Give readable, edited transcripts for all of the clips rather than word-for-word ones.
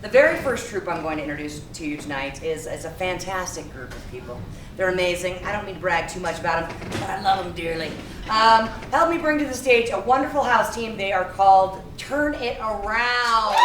The very first troupe I'm going to introduce to you tonight is a fantastic group of people. They're amazing. I don't need to brag too much about them, but I love them dearly. Help me bring to the stage a wonderful house team. They are called Turn It Around.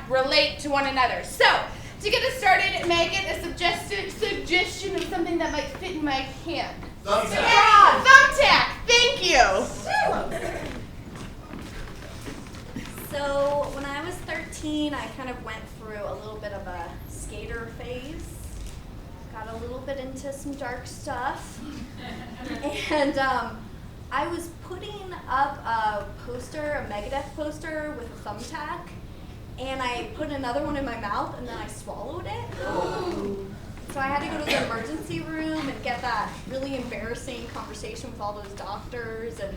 relate to one another. So, to get us started, Megan, a suggestion of something that might fit in my hand. Thumbtack. Yeah, thumbtack. Thank you. So, when I was 13, I kind of went through a little bit of a skater phase. Got a little bit into some dark stuff. And I was putting up a poster, a Megadeth poster with a thumbtack. And I put another one in my mouth, and then I swallowed it. So I had to go to the emergency room and get that really embarrassing conversation with all those doctors, and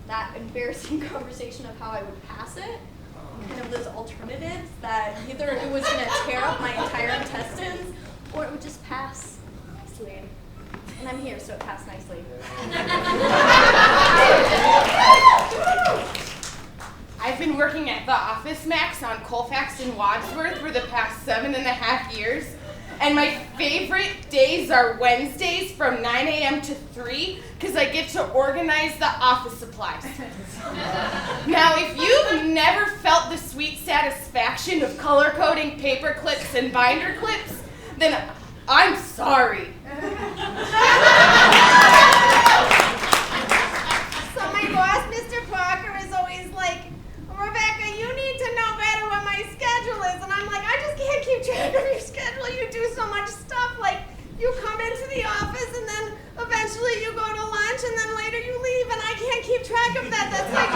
that embarrassing conversation of how I would pass it. Kind of those alternatives that either it was going to tear up my entire intestines, or it would just pass nicely. And I'm here, so it passed nicely. I've been working at the Office Max on Colfax and Wadsworth for the past 7.5 years. And my favorite days are Wednesdays from 9 a.m. to 3 because I get to organize the office supplies. Now, if you've never felt the sweet satisfaction of color coding paper clips and binder clips, then I'm sorry. So my boss, Mr. Parker, is always like, Rebecca, you need to know better what my schedule is. And I'm like, I just can't keep track of your schedule. You do so much stuff. Like, you come into the office and then eventually you go to lunch and then later you leave. And I can't keep track of that. That's like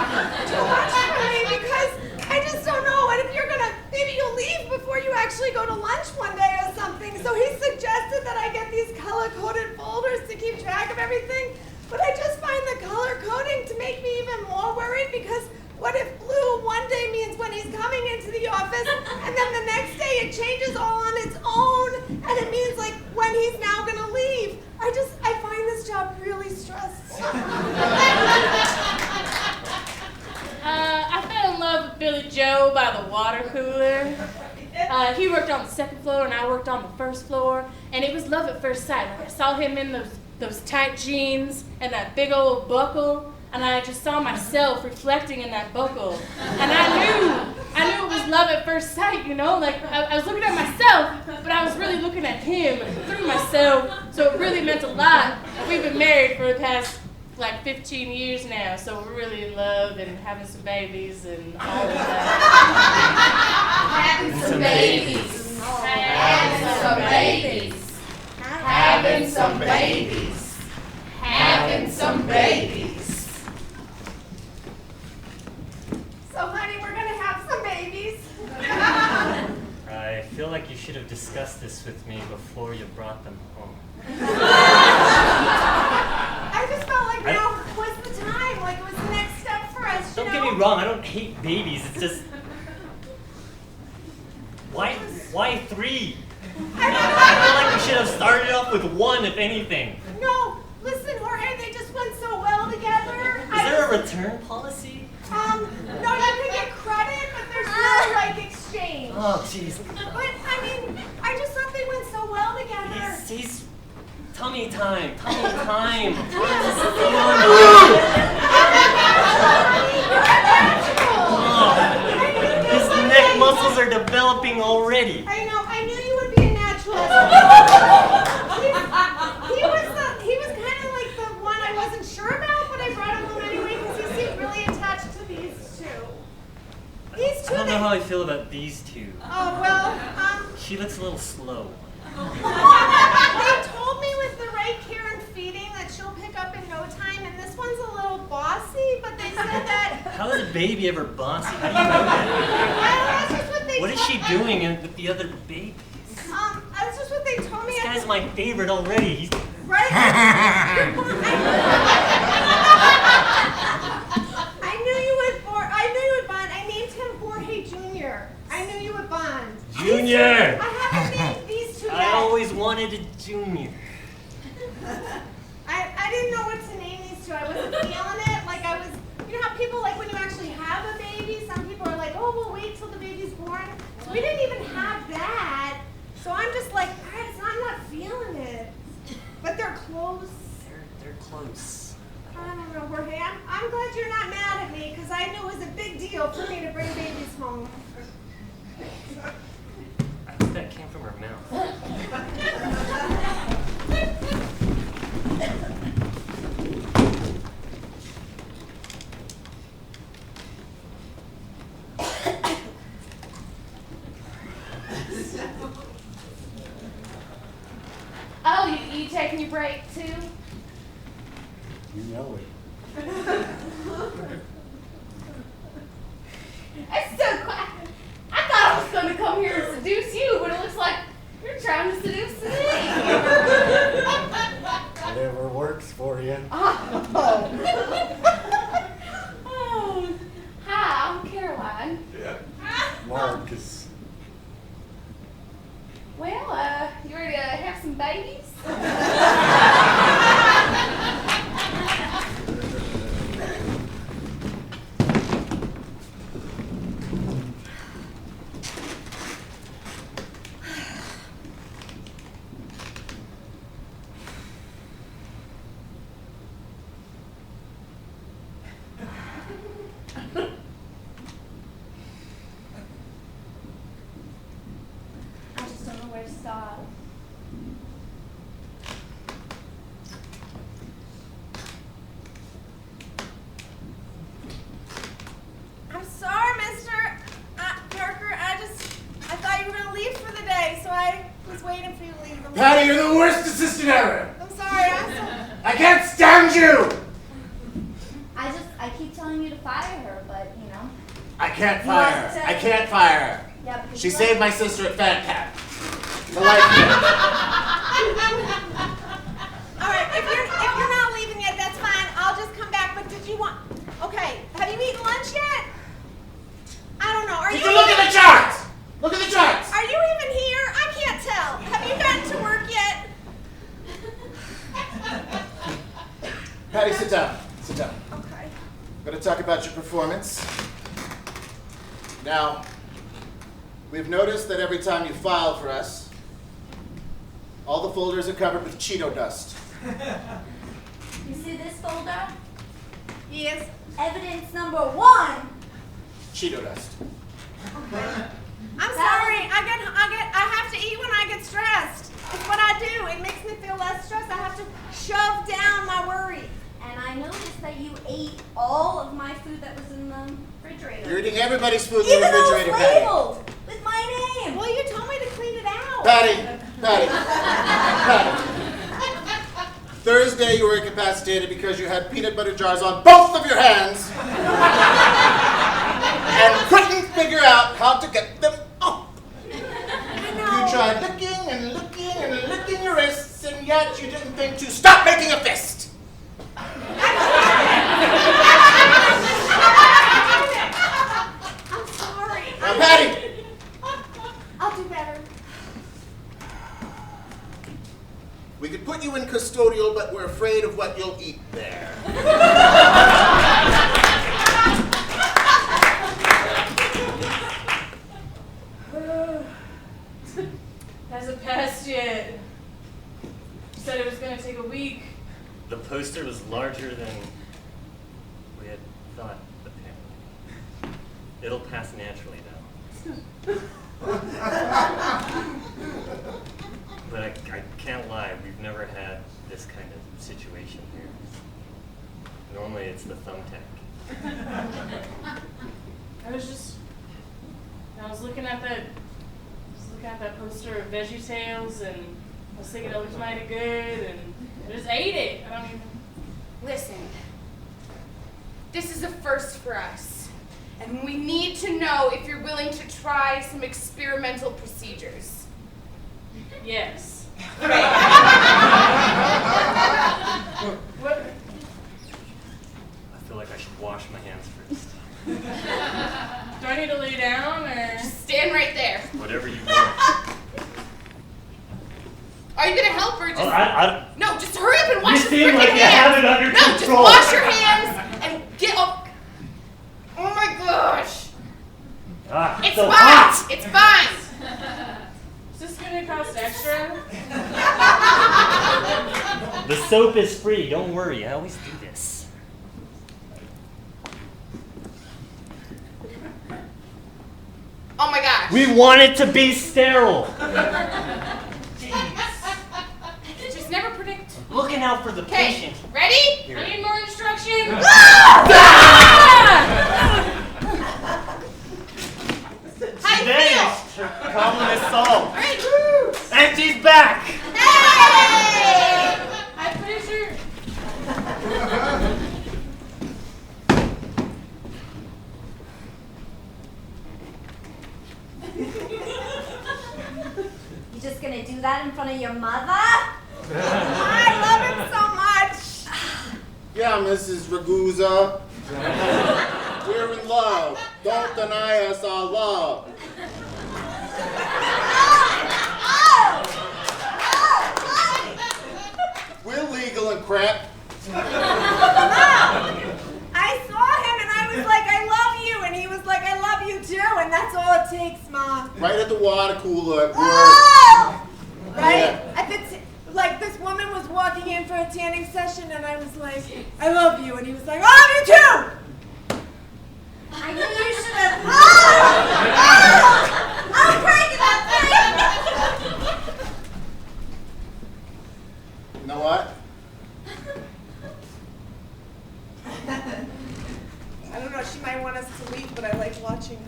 too much for me because I just don't know. And if you're going to, maybe you'll leave before you actually go to lunch one day or something. So he suggested that I get these color-coded folders to keep track of everything. But I just find the color coding to make me even more worried because what if blue one day means when he's coming into the office and then the next day it changes all on its own and it means like when he's now gonna leave? I find this job really stressful. I fell in love with Billy Joe by the water cooler. He worked on the second floor and I worked on the first floor, and it was love at first sight. Like I saw him in those tight jeans and that big old buckle, and I just saw myself reflecting in that buckle. And I knew it was love at first sight, you know? Like, I was looking at myself, but I was really looking at him through myself, so it really meant a lot. We've been married for the past, 15 years now, so we're really in love and having some babies and all of that. Having some babies. Having some babies. Having some babies. Having some babies. So honey, we're gonna have some babies. I feel like you should have discussed this with me before you brought them home. I just felt like now was the time, like it was the next step for us, Don't get me wrong, I don't hate babies, it's just... Why 3? I feel like we should have started off with 1, if anything. No, listen, Jorge, they just went so well together. Is there a return policy? No, you can get credit, but there's no, exchange. Oh, jeez. But, I mean, I just thought they went so well together. He's... Tummy time. His neck muscles are developing already. I know, I knew you would be a natural. He was kind of like the one I wasn't sure about, but I brought him home anyway because he seemed really attached to these two. These two. I don't know how I feel about these two. Oh, well, She looks a little slow. they told me with the right care and feeding that she'll pick up in no time, and this one's a little bossy, but they said that... How is a baby ever bossy? How do you know that? Well, that's just what they they What is told she doing with the other babies? That's just what they told me. This guy's my favorite already. He's Right? I knew you would bond. I named him Jorge Jr. I knew you would bond. Junior. I haven't named these two yet. I always wanted a junior. I didn't know what to name these two. I wasn't feeling it. Like I was, you know how people like when you actually have a baby, some people are like, oh, we'll wait till the baby's born. We didn't even have that. So I'm just like, I'm not feeling it. But they're close. They're close. I don't know, Jorge. I'm glad you're not mad at me because I knew it was a big deal for me to bring babies home. I think that came from her mouth. Oh, you taking your break too? You know it. That's so quiet. I thought I was going to come here and seduce you, but it looks like you're trying to seduce me. Whatever works for you. Oh. Oh. Hi, I'm Caroline. Marcus. Well, you ready to have some babies? I just don't know where to start. I'm sorry, Mr. Parker. I thought you were going to leave for the day, so I was waiting for you to leave. Patty, you're the worst assistant ever! I'm sorry. I can't stand you! I keep telling you to fire her, but you know. I can't You fire want her. to- I can't fire her. Yeah, because She you saved my sister at Fat Cat. For life. All right, if you're not leaving yet, that's fine. I'll just come back. But did you want? Okay, have you eaten lunch yet? I don't know. Did you look at the charts? Look at the charts! Are you even here? I can't tell. Have you gotten to work yet? Patty, sit down. Sit down. Okay. I'm going to talk about your performance. Now, we've noticed that every time you file for us, all the folders are covered with Cheeto dust. You see this folder? Yes. Evidence number 1. Cheeto dust. I'm sorry. I have to eat when I get stressed. It's what I do. It makes me feel less stressed. I have to shove down my worry. And I noticed that you ate all of my food that was in the refrigerator. You're eating everybody's food in Even the though refrigerator, it's Patty. labeled with my name. Well, you told me to clean it out. Patty. Thursday, you were incapacitated because you had peanut butter jars on both of your hands and couldn't figure out how to get them up. You tried licking and licking and licking your wrists, and yet you didn't think to stop making a fist. I'm sorry. Now, Patty, I'll do better. we could put you in custodial, but we're afraid of what you'll eat there. Hasn't passed yet. Said it was gonna take a week. The poster was larger than we had thought, apparently. It'll pass naturally, though. But I can't lie, we've never had this kind of situation here. Normally it's the thumbtack. I was looking at that poster of Veggie Tales, and I was thinking it looked mighty good, and I just ate it. Listen, this is a first for us. And we need to know if you're willing to try some experimental procedures. Yes. Great. I feel like I should wash my hands first. Do I need to lay down or? Just stand right there. Whatever you want. Are you gonna help or just? I No, just hurry up and wash You your seem freaking like hands. you have it under no, control. just wash your hands and get up. Oh my gosh. It's so fine. hot. It's fine. Is this gonna cost extra? The soap is free. Don't worry. I always do this. Oh my gosh. We want it to be sterile. Just never predict. Looking out for the Okay, patient. ready? Here. I need more instructions. How you feel? Vanished. Her calmness solved. Great. And she's back. Hey! Hi, Fisher. You just gonna do that in front of your mother? I love him so much. Yeah, Mrs. Ragusa. We're in love. Don't deny us our love. We're legal and crap. I saw him and I was like, I love you. And he was like, I love you too. And that's all it takes, Mom. Right at the water cooler at work. Oh! Right? Yeah. At the like this woman was walking in for a tanning session and I was like, I love you. And he was like, I love you too. I knew you should have. I'm breaking up. You know what? I don't know. She might want us to leave, but I like watching her.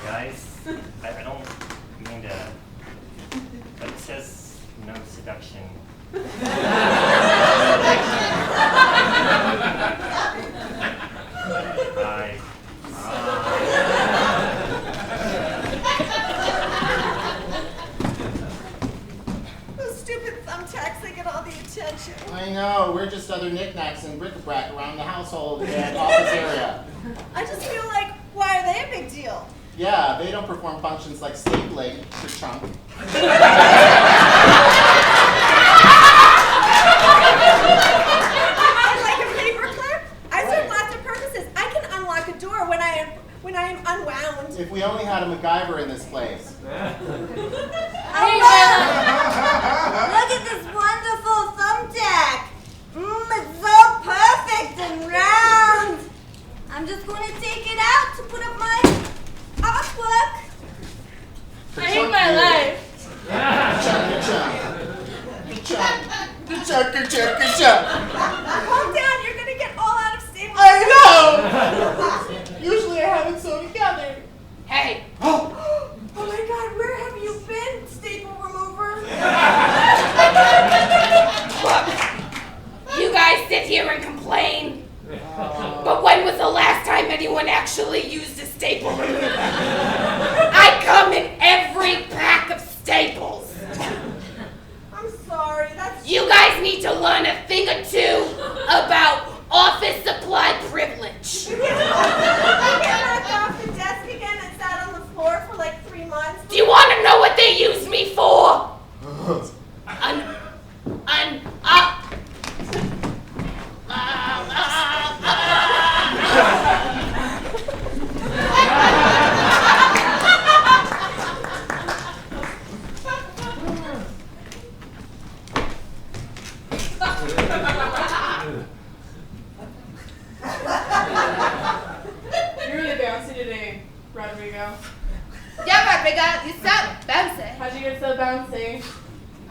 Guys, I don't mean to, but it says no seduction. Those stupid thumbtacks, they get all the attention. I know. We're just other knickknacks and bric-a-brac around the household and office area. I just feel like, why are they a big deal? Yeah, they don't perform functions like stapling for chunk. Like a paperclip? I serve lots of purposes. I can unlock a door when I am unwound. If we only had a MacGyver in this place. Look at this wonderful thumbtack. It's so perfect and round. I'm just going to take it out to put up my artwork. I hate my life. Chunk. Calm down, you're gonna get all out of stable. I know! Usually I have it sewn together. Hey. Oh my god, where have you been, staple remover? Look, you guys sit here and complain. But when was the last time anyone actually used a staple remover? I come in every pack of staples. I'm sorry, that's You guys need to learn a thing or two about office supply privilege. I get knocked off the desk again and sat on the floor for like 3 months. Do you want to know what they use me for? You're really bouncy today, Rodrigo. Yeah, Rodrigo, you sound bouncy. How'd you get so bouncy?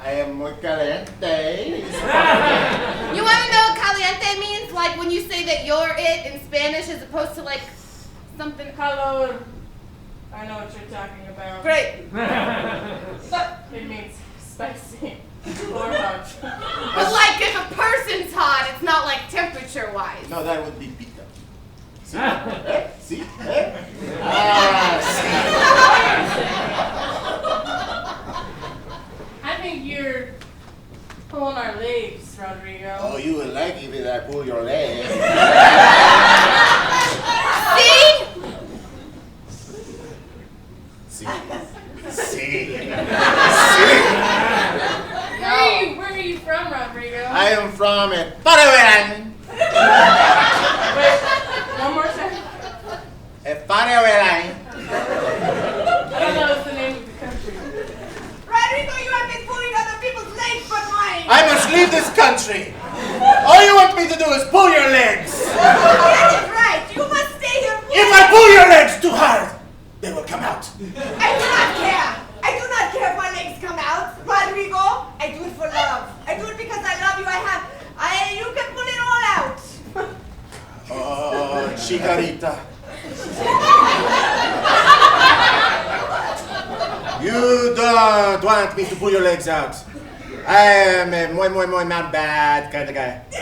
I I am muy caliente. You want to know what caliente means? Like when you say that you're it in Spanish as opposed to like something. Calor. I know what you're talking about. Great. It means spicy or hot. But like if a person's hot, it's not like temperature-wise. No, that would be pita. See? See? Ah, I think you're pulling our legs, Rodrigo. oh, you would like it if I pull your leg. See? See? See? Where are you from, Rodrigo? I am from Paraguay. Wait, one more second. Paraguay. I don't know what's the name of the country. Rodrigo, you have been pulling other people's legs but mine. I must leave this country. All you want me to do is pull your legs. That is right. You must stay here. If I pull your legs too hard, they will come out. I do not care. I do not care if my legs come out. Rodrigo, I do it for love. I do it because I love you. You can pull it all out. Oh, chicarita. You don't want me to pull your legs out. I am a muy not bad kind of guy. I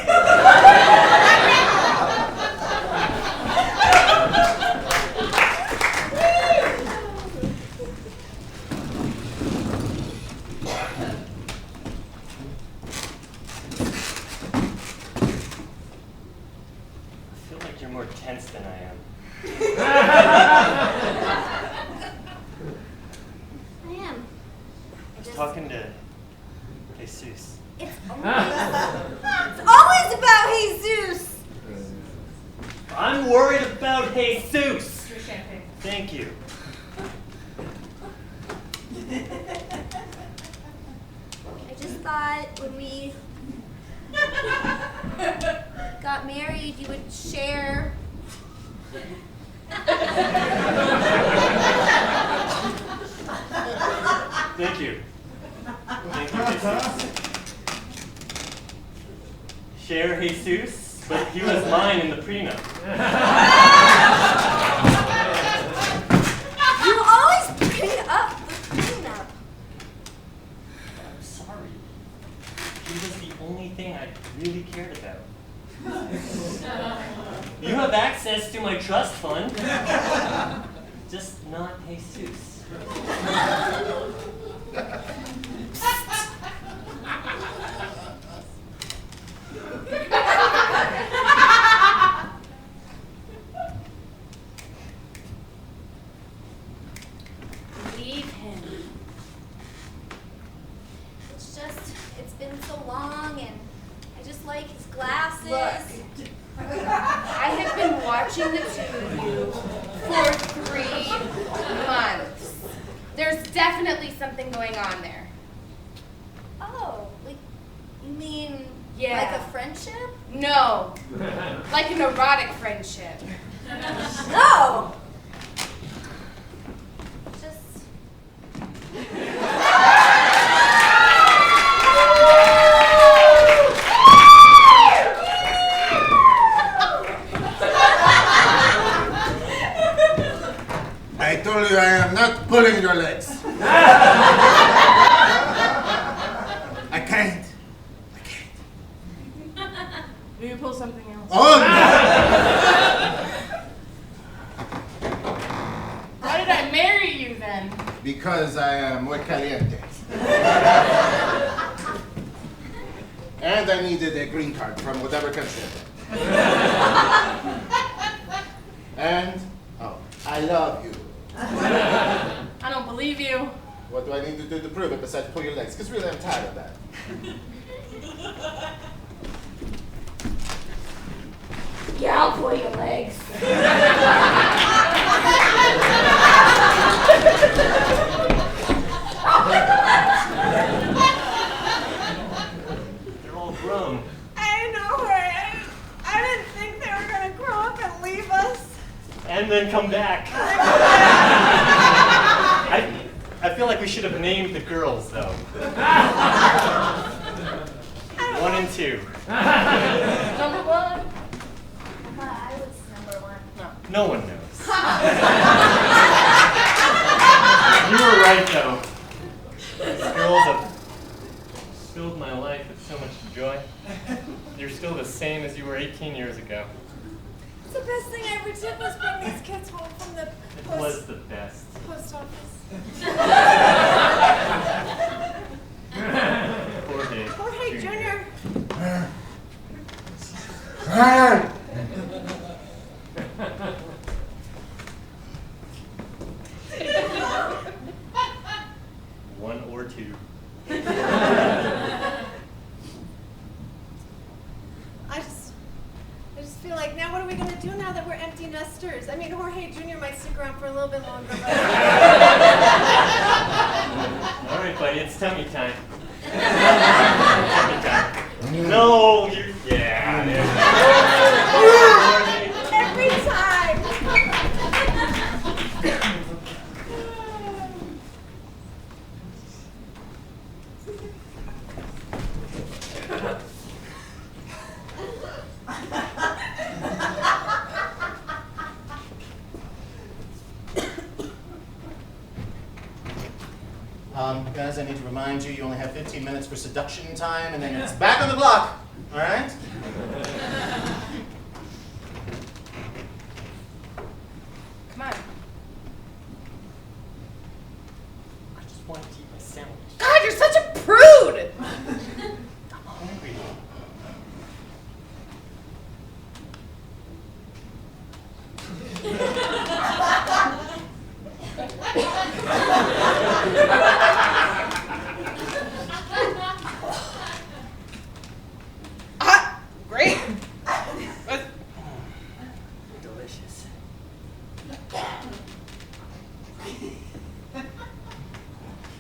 feel like you're more tense than I am. I am. I was talking to Jesus. It's always about Jesus. I'm worried about Jesus. Your champagne. Thank you. I just thought when we got married, you would share. Thank you. Thank you, Jesus. Share Jesus, but he was mine in the prenup. You always bring up the prenup. I'm sorry. He was the only thing I really cared about. You have access to my trust fund, just not Jesus. Leave him. It's been so long, and I just like his glasses. Look, I have been watching the two of you for 3 months. There's definitely something going on there. Oh, like, you mean Yeah. like a friendship? No, like an erotic friendship. No! Just. I told you I am not pulling your legs. I can't. Will you pull something else? Oh no! Why did I marry you then? Because I am muy caliente. And I needed a green card from whatever country. And, oh, I love you. I don't believe you. What do I need to do to prove it besides pull your legs? Because really I'm tired of that. Yeah, I'll pull your legs. They're all grown. I know her. I didn't think they were going to grow up and leave us. And then come back. I feel like we should have named the girls, though. 1 and 2. Number 1? I was number 1. No one knows. You were right, though. These girls have filled my life with so much joy. You're still the same as you were 18 years ago. The best thing I ever did was bring these kids home from the It was the best. post office. Poor Dave. Jorge Jr. One or two. I just feel like, now what are we going to do now that we're empty nesters? I mean, Jorge Jr. might stick around for a little bit longer, but... All right, buddy, it's tummy time. Tummy time. No, you. Yeah. Every time! Guys, I need to remind you, you only have 15 minutes for seduction time, and then it's back on the clock. All right? Come on. I just want to eat my sandwich. God, you're such a prude! I'm hungry. Great. Delicious.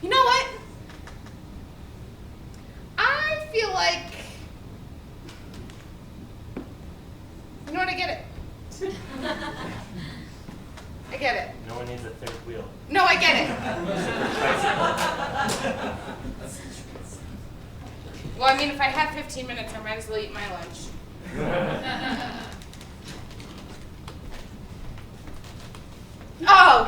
You know what? I feel like... You know what? I get it. I get it. No one needs a third wheel. No, I get it. Well, I mean, if I have 15 minutes, I might as well eat my lunch. Oh!